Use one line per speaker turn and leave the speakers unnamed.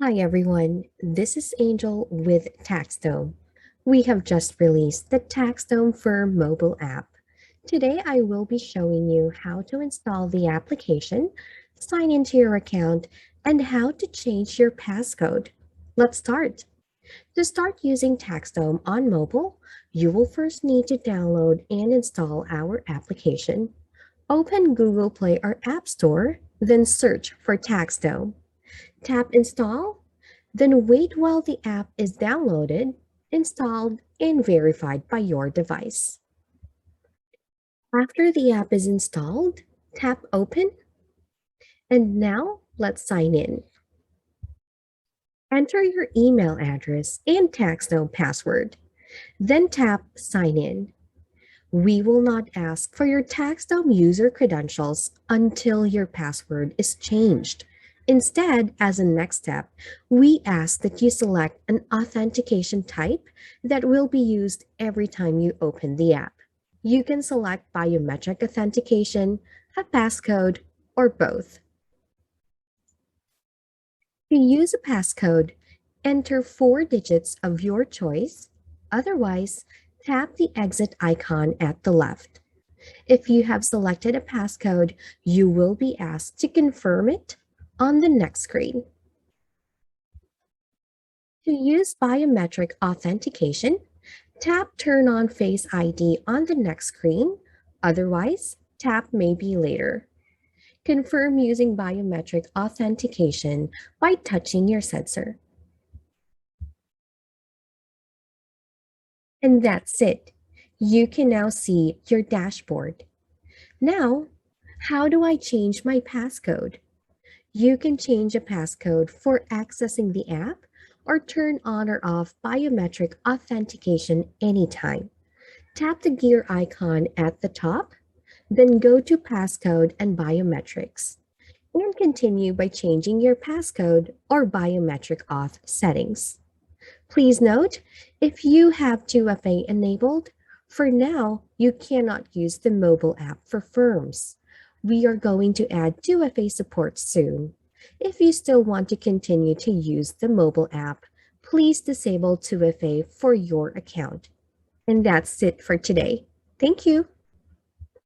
Hi everyone, this is Angel with TaxDome. We have just released the TaxDome for mobile app. Today I will be showing you how to install the application, sign into your account, and how to change your passcode. Let's start. To start using TaxDome on mobile, you will first need to download and install our application. Open Google Play or App Store, then search for TaxDome. Tap Install, then wait while the app is downloaded, installed, and verified by your device. After the app is installed, tap Open, and now let's sign in. Enter your email address and TaxDome password, then tap Sign In. We will not ask for your TaxDome user credentials until your password is changed. Instead, as a next step, we ask that you select an authentication type that will be used every time you open the app. You can select biometric authentication, a passcode, or both. To use a passcode, enter 4 digits of your choice. Otherwise, tap the exit icon at the left. If you have selected a passcode, you will be asked to confirm it on the next screen. To use biometric authentication, tap Turn on Face ID on the next screen. Otherwise, tap Maybe later. Confirm using biometric authentication by touching your sensor. And that's it. You can now see your dashboard. Now, how do I change my passcode? You can change a passcode for accessing the app or turn on or off biometric authentication anytime. Tap the gear icon at the top, then go to Passcode and Biometrics, and continue by changing your passcode or biometric auth settings. Please note, if you have 2FA enabled, for now, you cannot use the mobile app for firms. We are going to add 2FA support soon. If you still want to continue to use the mobile app, please disable 2FA for your account. And that's it for today. Thank you.